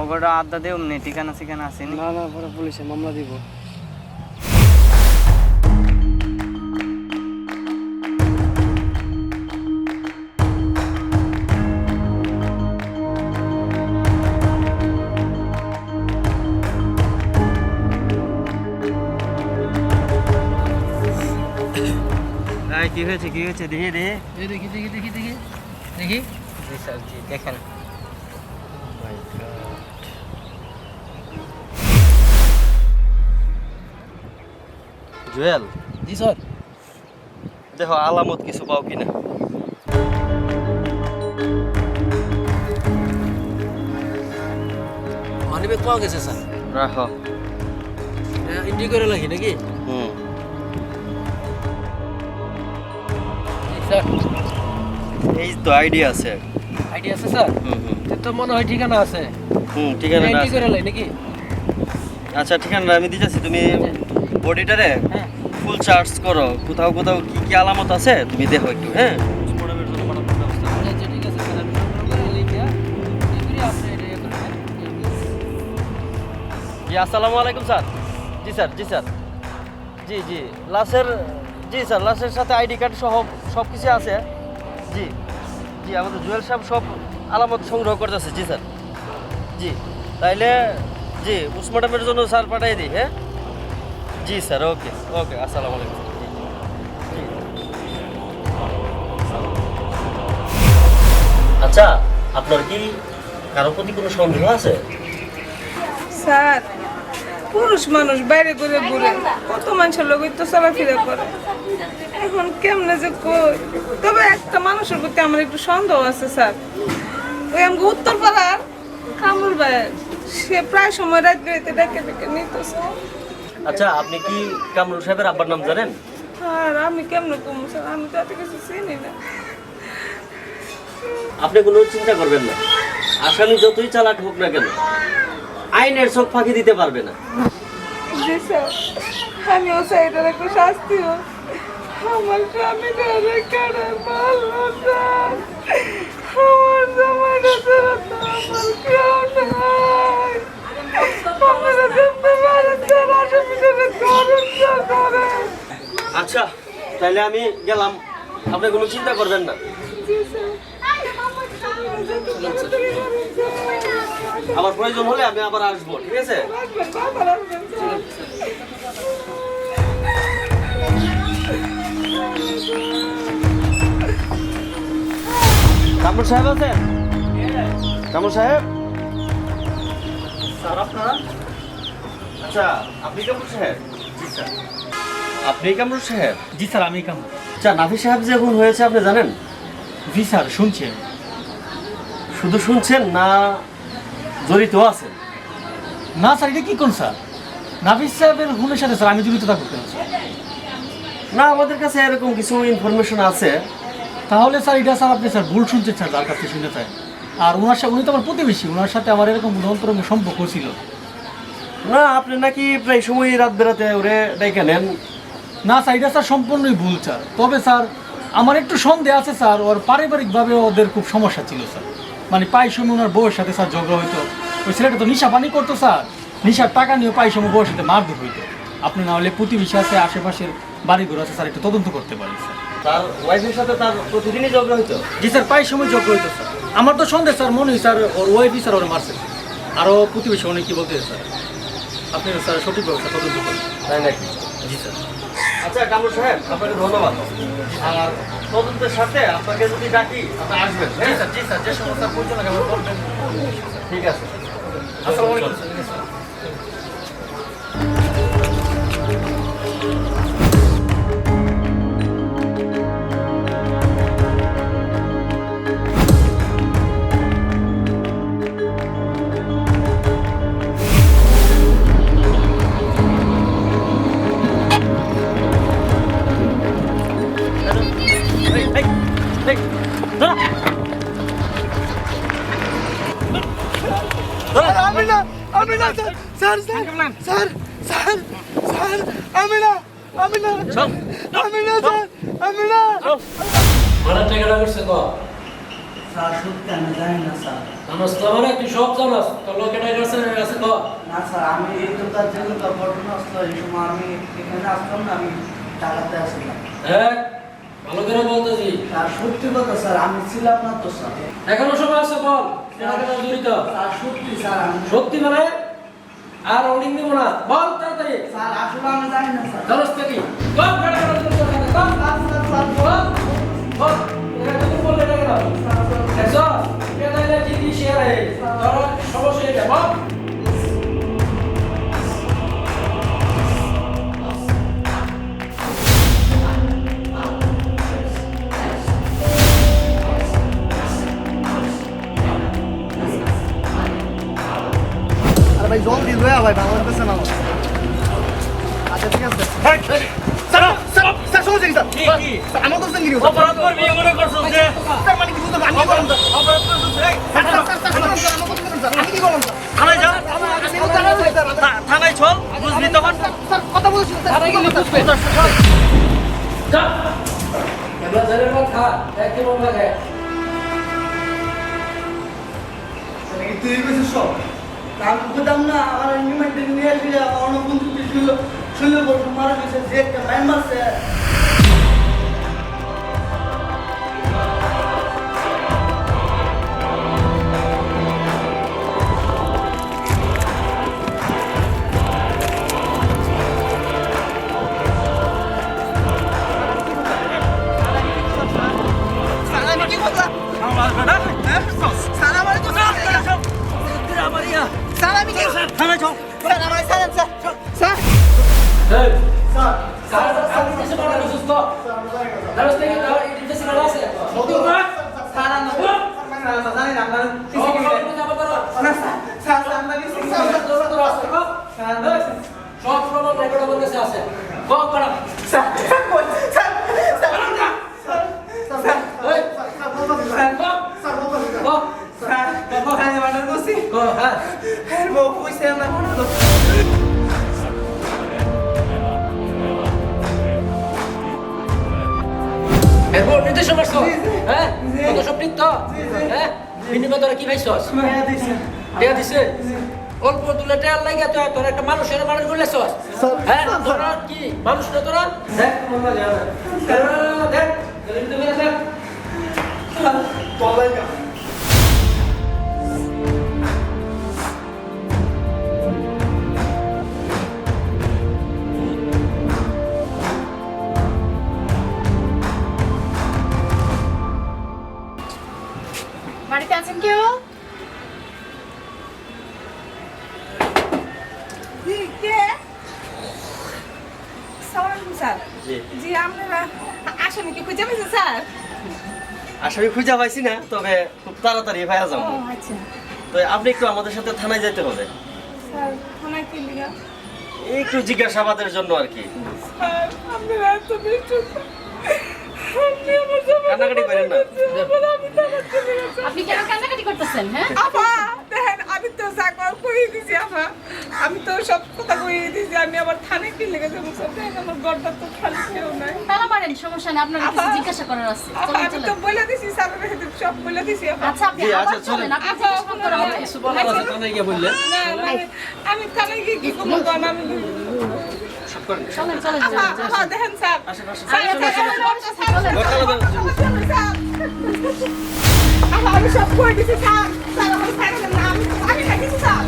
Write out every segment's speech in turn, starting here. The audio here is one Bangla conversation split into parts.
ওগোটা আড্ডা দেও নে ঠিকানা ঠিকানা আসেনি। না না, পরে পুলিশে মামলা দিব। কি হয়েছে কি হয়েছে দেখি দেখি। এই দেখি দেখি দেখি দেখি দেখি। জি স্যার জি দেখেন। জুয়েল, জি স্যার। দেখো আলামত কিছু পাও কিনা। মানিব্যাগ পাওয়া গেছে স্যার। রাখো। এন্ট্রি করে লাগি নাকি? হুম। স্যার এই তো আইডিয়া আছে। আইডিয়া আছে স্যার? হুম হুম তো মনে হয় ঠিকানা আছে। ঠিকানা এন্ট্রি আছে। করে লাই নাকি? আচ্ছা ঠিকানা আমি দিতেছি, তুমি বডিটারে হ্যাঁ। ফুল চার্জ করো, কোথাও কোথাও কি কি আলামত আছে তুমি দেখো একটু। হ্যাঁ আচ্ছা ঠিক আছে স্যার, আমি সংগ্রহ করে লিখিয়া এগুলি আপনি এটা ইয়ে করে দেন। জি আসসালামু আলাইকুম স্যার। জি স্যার জি স্যার। জি জি লাশের, জি স্যার লাশের সাথে আইডি কার্ড সহ সব কিছু আছে। জি জি আমাদের জুয়েল সাহেব সব আলামত সংগ্রহ করতেছে। জি স্যার জি, তাইলে জি পোস্টমর্টমের জন্য স্যার পাঠিয়ে দিই। হ্যাঁ জি স্যার, ওকে ওকে, আসসালামু আলাইকুম। জি জি। আচ্ছা আপনার কি কারো প্রতি কোনো সন্দেহ আছে? স্যার, পুরুষ মানুষ বাইরে করে ঘুরে কত মানুষের লোক তো চলাফেরা করে, এখন কেমনে যে কই। তবে একটা মানুষের প্রতি আমার একটু সন্দেহ আছে স্যার, ওই আমাকে উত্তরপাড়ার কামরুল ভাই, সে প্রায় সময় রাত বেড়াতে ডেকে ডেকে নিত স্যার। আচ্ছা আপনি কি কামরুল সাহেবের আব্বার নাম জানেন? আর আমি কেমনে কমু স্যার, আমি তো এত কিছু চিনি না। আপনি কোনো চিন্তা করবেন না, আসামি যতই চালাক হোক না কেন আইনের চোখ ফাঁকি দিতে পারবে না। জি স্যার, আমিও চাই এটার একটু শাস্তি হোক। আমার স্বামীটা কেড়ে মারলো স্যার, আমার জামাইটা ছাড়া তো আমার কেউ নাই। আপনারা জানতে পারেন স্যার, আসামিটাকে ধরেন স্যার, ধরেন। আচ্ছা তাহলে আমি গেলাম, আপনি কোনো চিন্তা করবেন না। জি স্যার, আমার প্রয়োজন হলে আমি আবার আসবো, ঠিক আছে? রাখবেন, বাবা রাখবেন স্যার। কামরুল সাহেব আছেন? কামরুল সাহেব? স্যার আপনারা? আচ্ছা আপনি কামরুল সাহেব? জি স্যার। আপনি কামরুল সাহেব? জি স্যার, আমি কামরুল। আচ্ছা নাফি সাহেব যে খুন হয়েছে আপনি জানেন? জি স্যার, শুনছি। শুধু শুনছেন না জড়িত আছেন? না স্যার, এটা কি কোন স্যার? নাফিস সাহেবের খুনের সাথে স্যার আমি জড়িত থাকতে স্যার। না আমাদের কাছে এরকম কিছু ইনফরমেশন আছে। তাহলে স্যার এটা স্যার আপনি স্যার ভুল শুনছেন স্যার, যার কাছে শুনে চাই। আর ওনার সাথে, উনি তো আমার প্রতিবেশী, ওনার সাথে আমার এরকম অন্তরঙ্গ সম্পর্ক ছিল। না আপনি নাকি প্রায় সময় রাত বেরাতে ওরে ডাইকা নেন। না স্যার, এটা স্যার সম্পূর্ণই ভুল স্যার। তবে স্যার আমার একটু সন্দেহ আছে স্যার, ওর পারিবারিকভাবে ওদের খুব সমস্যা ছিল স্যার। মানে পাই সময় ওনার বউয়ের সাথে স্যার ঝগড়া হইতো। ওই ছেলেটা তো নিশা পানি করতো স্যার, নিশার টাকা নিয়ে পাই সময় বউয়ের সাথে মারধর হইতো। আপনি না হলে প্রতিবেশী আছে, আশেপাশের বাড়িঘর আছে স্যার, একটু তদন্ত করতে পারেন স্যার। তার ওয়াইফের সাথে তার প্রতিদিনই ঝগড়া হইতো? জি স্যার, পাই সময় ঝগড়া হইতো স্যার। আমার তো সন্দেহ স্যার, মনে হয় স্যার ওর ওয়াইফই স্যার ওর মারছে। আরও প্রতিবেশী অনেক কি বলতে স্যার, আপনি স্যার সঠিক ব্যবস্থা তদন্ত করেন। তাই নাকি? জি স্যার। আচ্ছা কামরুল সাহেব আপনাকে ধন্যবাদ। আর তদন্তের সাথে আপনাকে যদি ডাকি আপনি আসবেন? জি স্যার, জি স্যার, যে সমস্যার প্রয়োজন লাগে আমার বলবেন। ঠিক আছে। আসসালামু আলাইকুম। আমি না, আমি না sir, sir sir, sir sir, আমি না, আমি না, আমি না স্যার, আমি না। মারার টাকাটা করছে তো স্যার সত্যি আমি জানি না স্যার। জানোস না মানে তুই সব জানোস তোর লোকে আছে তো না স্যার আমি এই তো তার জন্য তো ঘটনা আসলো এই সময় আমি এখানে আসলাম না, আমি টাকাতে আসলাম। হ্যাঁ ভালো করে বলতেছি স্যার সত্যি কথা স্যার, আমি ছিলাম না তো স্যার। এখনো সময় আছে বল কেনা কেনা জড়িত স্যার সত্যি স্যার আমি সত্যি মানে আর অনেক দিব না বল তাড়াতাড়ি স্যার আসলে আমি জানি না স্যার। জানোস তো কি বল কেনা কেনা জড়িত কেন বল স্যার স্যার স্যার বল বল এটা তুমি বললে না কেন দেখছো এটা তাহলে জিডি শেয়ার হে তোর সমস্যা এটা বল আরে ভাই জলদি লয়া ভাই ভালো লাগতেছে না আমার। আচ্ছা ঠিক আছে স্যার স্যার স্যার সমস্যা কি স্যার? স্যার আমার তো সঙ্গে অপরাধ করবি মনে করছস যে স্যার মানে কি বুঝতে পারলাম না। আমি কি করলাম স্যার? অপরাধ করছস এই স্যার স্যার স্যার স্যার আমার কথা বলুন স্যার, আমি কি করলাম স্যার? থানায় যা আমি তো জানা নাই স্যার। থানায় চল বুঝবি তখন স্যার কথা বলছি স্যার। থানায় গেলে বুঝবে যা ক্যামেরা ধরে রাখ খা একই মন লাগে মানে তুই কইছিস সব কাম করতাম না, আমার নিমেন্ট নিয়ে আসলে অন্য বন্ধু ছিল ছিল বড় মারা গেছে যে একটা ম্যান মারছে। স্যার আমি কি করলাম? স্যার আমার তো স্যার আমি কি থানায় চল স্যার আমার স্যার স্যার স্যার এই স্যার স্যার স্যার কিছু বড় সুস্থ দাঁড়াস থেকে দাও এডিটে সিনা আছে নতুন না স্যার আমরা জানি না আমরা সব প্রবলেম যাবে করো না স্যার স্যার আমরা কি সব তোর আছে কো সব প্রবলেম রেকর্ড করে কাছে আছে কো করো স্যার স্যার বল স্যার স্যার স্যার এই স্যার বলতো স্যার কো স্যার বলতো কো স্যার ওখানে বানার বসি কো হ্যাঁ এর বউ কইছে আমরা বানাতো এরপর নির্দেশন করছো হ্যাঁ কত সব ঠিক তো হ্যাঁ বিনিময় তোরা কি পাইছস মেয়া দিছে টেয়া দিছে অল্প তুলে টেয়ার লাগে তো তোর একটা মানুষের মানুষ বলেছস হ্যাঁ তোরা কি মানুষ না তোরা দেখ মন লাগে না দেখ জলদি মেরে দেখ বলাই না বাড়িতে আছেন কেউ? কে? সালাম স্যার। জি জি আপনারা আসামি কি খুঁজে পেয়েছেন স্যার? আসামি খুঁজে পাইছি না তবে খুব তাড়াতাড়ি ভাইয়া ও যাবো আচ্ছা তো আপনি একটু আমাদের সাথে থানায় যেতে হবে স্যার থানায় কি লিগা? একটু জিজ্ঞাসাবাদের জন্য আর কি স্যার আপনারা এত বেশি আপনি আমার জন্য কান্নাকাটি করেন না আমি থানায় চলে গেছি। আপনি কেন কান্নাকাটি করতেছেন হ্যাঁ আপা দেখেন আমি তো সাকর কই দিছি আপা, আমি তো সব কথা কই দিছি, আমি আবার থানায় কি লেগে যাবো স্যার? দেখেন আমার ঘরটা তো খালি কেউ নাই। তারা মারেন সমস্যা নেই আপনার কিছু জিজ্ঞাসা করার আছে আপা চলেন আমি তো চলেন বলে দিছি স্যারের সাথে সব বলে দিছি আপা। আচ্ছা আপনি জি, আবার আচ্ছা, চলেন চলেন। আপনি জিজ্ঞাসা করার আছে কিছু বলার আছে থানায় গিয়ে বললে না মানে আমি থানায় গিয়ে কি করবো কারণ আমি সব করেন চলেন চলেন আপা আপা দেখেন স্যার আসেন আসেন আমি সব করে দিছি স্যার, স্যার আমার স্যার দেন না, আমি থাকিছি স্যার।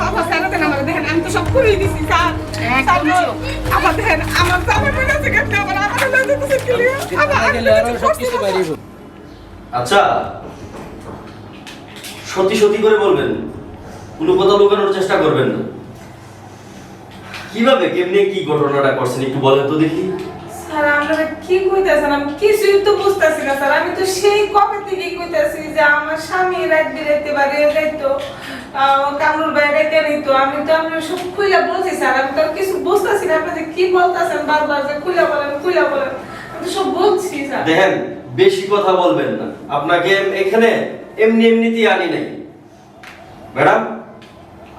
আপা স্যার দেন আমার দেখেন আমি তো সব করে দিছি স্যার। একদম চুপ। আপা দেখেন আমার জামাই মনে আছে কেন আমার আমার লজ্জা তো কি লিয়া আপা গেলে আরো সব কিছু বাইরে আচ্ছা সত্যি সত্যি করে বলবেন কোনো কথা লুকানোর চেষ্টা করবেন না কিভাবে কেমনে কি ঘটনাটা করছেন একটু বলেন তো দেখি স্যার আপনারা কি কইতাছেন? আমি কিছুই তো বুঝতাছি না স্যার। আমি তো সেই কবে থেকে কইতাছি যে আমার স্বামী রাত বিরাতে বাড়ি যাইতো, কামরুল ভাই রেখে নিত। আমি তো আপনার সব খুইলা বলছি স্যার, আমি তো আর কিছু বুঝতাছি না আপনাদের কি বলতাছেন বারবার যে খুইলা বলেন খুইলা বলেন। আমি তো সব বলছি স্যার। দেখেন বেশি কথা বলবেন না আপনাকে এখানে এমনি এমনিতেই আনি নাই ম্যাডাম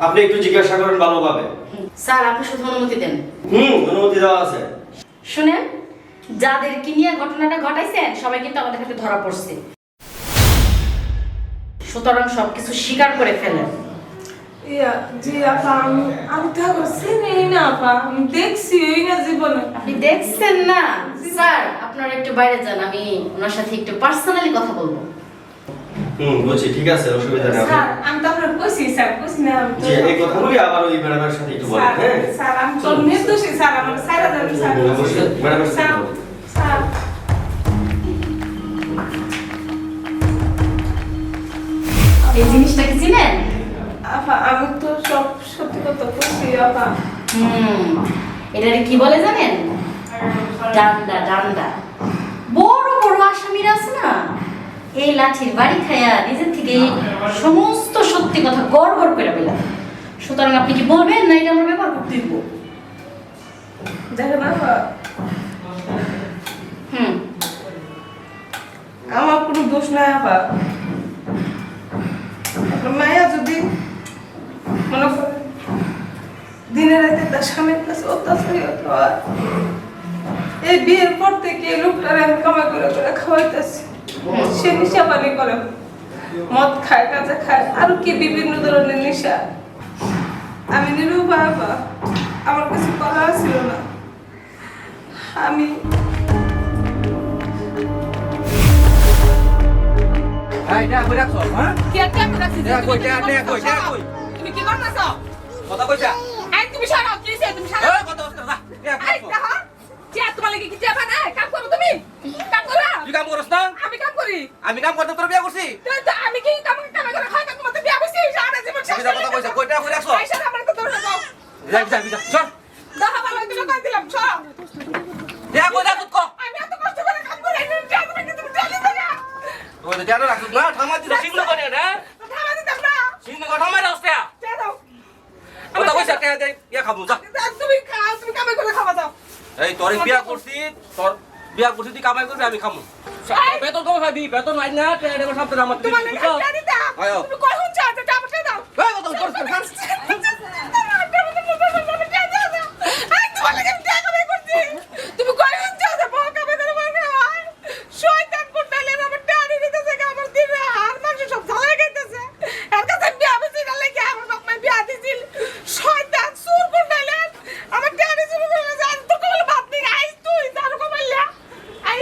আপনি একটু জিজ্ঞাসা করেন ভালোভাবে স্যার আপনি শুধু অনুমতি দেন অনুমতি দেওয়া আছে শুনেন যাদের কি নিয়ে ঘটনাটা ঘটাইছেন সবাই কিন্তু আমাদের কাছে ধরা পড়ছে সুতরাং সবকিছু স্বীকার করে ফেলেন। ইয়া জি আপা আমি তাকে চিনি না আপা, আমি দেখছি ওই না জীবনে। আপনি দেখছেন না? স্যার আপনারা একটু বাইরে যান, আমি ওনার সাথে একটু পার্সোনালি কথা বলবো। বুঝছি, ঠিক আছে, অসুবিধা নেই। স্যার আমি তো আপনার কইছি স্যার, কইছি না আমি তো। জি, এই কথাগুলি আবার ওই ম্যাডামের সাথে একটু বলেন। স্যার, হ্যাঁ স্যার আমি তো নির্দোষী স্যার, আমার স্যার দেন স্যার। অবশ্যই ম্যাডামের সাথে স্যার, বলেন। স্যার এই জিনিসটা কি চিনেন? আপা আমি তো সব সত্যি কথা কইছি আপা। এটারে কি বলে জানেন? ডান্ডা। ডান্ডা বড় বড় আসামিরা আছে না, এই লাঠির বাড়ি খায়া নিজের থেকে সমস্ত সত্যি কথা গড় গড় করে পেলাম। সুতরাং আপনি কি বলবেন না এটা আমার ব্যাপার করতে দিব? দেখেন আপা, হুম আমার কোনো দোষ নাই আপা। আপনার মায়া যদি মনে করেন দিনে রাতে তার স্বামীর কাছে অত্যাচারী হতো, আর এই বিয়ের পর থেকে এই লোকটার আমি কামাই করে করে খাওয়াইতেছি। সে নেশা পানি করে, মদ খায়, গাঁজা খায়, আরো কি বিভিন্ন ধরনের নেশা। আমি নিরুপায় আপা, আমার কিছু করার ছিল না। আমি তুমি কি করতেছো? এই তুমি সরাও, কি হইছে? তুমি সরাও। এই দেখো, যে তোমার লাগি কি যাবা না? কাম করো তুমি। কাম করো। আমি কাম করি। তো আমি কি কাম করে খাই না? তোমার তো বিয়া হইছে, সারা জীবন শেষ করে দিলাম। এই সারা আমার তো দৌড়ে যাও। দেখা ভালো হইতো না, কই দিলাম, সরাও। আমি এত কষ্ট করে কাম করি, তুমি কিন্তু জানি না। থামা দিতাম না। যা দাও। তুমি খাও, তুমি কামাই করে খাওয়া দাও। এই তোর বিয়া করছি, তোর বিয়া করছি, তুই কামাই করবি, আমি খামু। বেতন কবে খাবি? বেতন আই না, টেডে সপ্তাহে আমার তোমার লাগি একটা দিতাম। তুমি কখন চাও যে টাকা দাও? তুমি কখন চাও যে বউ কামাই করে বউ খাওয়ায়? শয়তান কোটালে আমার টাকা দিতেছে, আমার দিনে হার মাংস সব ঝালাই খাইতেছে। এর কাছে বিয়া হইছে না লাগি আমার বাপ মা বিয়া দিছিল। শয়তান সুর কোটালে আমার টাকা শুরু করে জান তো কল ভাত নি আইস তুই জানো কমাইলা। আই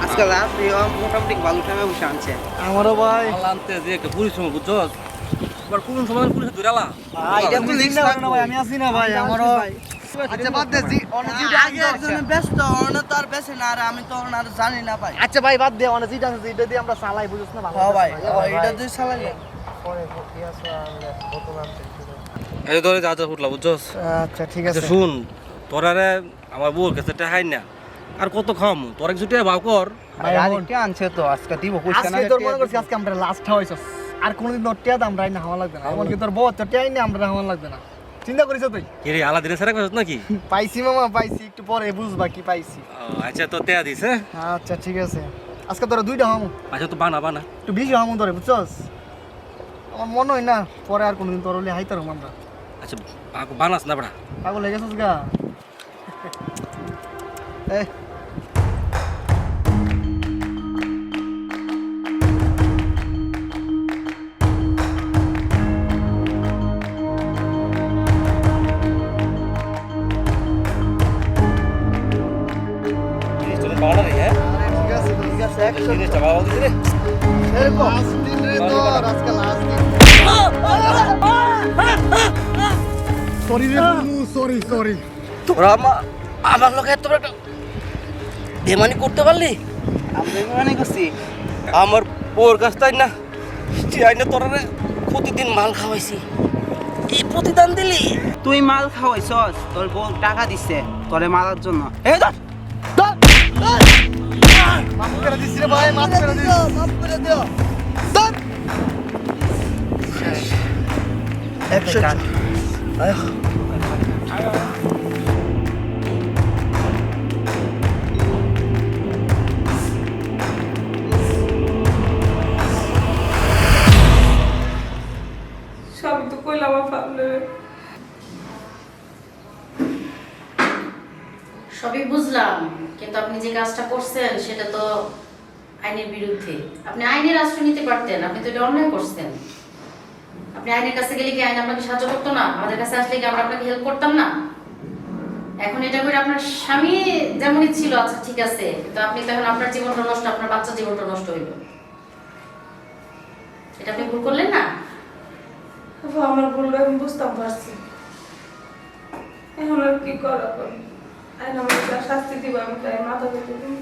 আজকাল রাত্রি মোটামুটি ভালো টাইমে বসে আনছে। আমারও ভাই আনতে যে একটা পরিশ্রম বুঝছস, আবার কোন সময় পুলিশ ধরালা। এটা তো লিখছ না ভাই, আমি আছি না ভাই, আমারও আচ্ছা বাদ দে, আগে একজন ব্যস্ত অন্য তো আর বেশি না, আর আমি তো আর জানি না ভাই। আচ্ছা ভাই বাদ দে, অনেক যেটা আছে এটা দিয়ে আমরা চালাই, বুঝছ না ভালো। হ্যাঁ ভাই, এটা দুই সালে এই ধরে যা যা ফুটলা বুঝছস। আচ্ছা ঠিক আচ্ছা আছে। শুন, তোরারে আমার বউর কাছে টাকাই না, আর কত খাম, তোর কিছু টাকা ভাগ কর। ভাই আজকে আনছে তো, আজকে দিব কইছ না। আজকে তোর মনে করছি আজকে আমরা লাস্ট হইছস, আর কোনদিন তোর টিয়া দাম রাই না হওয়া লাগবে না। এমনকি তোর বউ তোর টিয়াই না আমরা হওয়া লাগবে না। চিন্তা করিস তুই? কি রে আলা দিনে সারা কইছ নাকি? পাইছি মামা, পাইছি, একটু পরে বুঝবা কি পাইছি। আচ্ছা তো তেয়া দিস হ্যাঁ? আচ্ছা ঠিক আছে, আজকে তোরা 2টা হামু, আচ্ছা তো বানা বানা। একটু বেশি হামু ধরে বুঝছস, আমার মনে হয় না পরে আর কোনোদিন তোর হলে হাইতার হম আমরা। আচ্ছা বানাস না বড়া। পাগল হয়ে গেছিস গা? এই জিনিসটা বানা রে হ্যাঁ? আরে ঠিক আছে ঠিক আছে, একশো জিনিসটা বাবা দিস রে। এরকম লাস্ট দিন রে তোর, আজকে লাস্ট দিন। সরি রে বন্ধু, সরি সরি। তোরা আমার লোক এত বড় একটা বেমানি করতে পারলি? আমরা মানে করছি আমার বউর কাছ তাই না আইনে তোরা প্রতিদিন মাল খাওয়াইছি, এই প্রতিদান দিলি? তুই মাল খাওয়াইছস, তোর বউ টাকা দিছে তোরে মারার জন্য। এই ধর মাফ করে দিস রে ভাই, মাফ করে দিস, মাফ করে দিও। ধর 100 সবই তো কইলাম আপনার। সবই বুঝলাম, কিন্তু আপনি যে কাজটা করছেন সেটা তো আইনের বিরুদ্ধে। আপনি আইনের আশ্রয় নিতে পারতেন, আপনি তো এটা অন্যায় করছেন। আপনি আইনের কাছে গেলে কি আইন আপনাকে সাহায্য করতো না? আমাদের কাছে আসলে কি আমরা আপনাকে হেল্প করতাম না? এখন এটা করে আপনার স্বামী যেমনই ছিল, আচ্ছা ঠিক আছে, কিন্তু আপনি তো এখন আপনার জীবনটা নষ্ট, আপনার বাচ্চার জীবনটা নষ্ট হইল। এটা আপনি ভুল করলেন না? আমার বললো আমি বুঝতাম পারছি, এখন আর কি করা? আইন আমাকে শাস্তি দিব, আমি তাই মাথা পেতে দিই।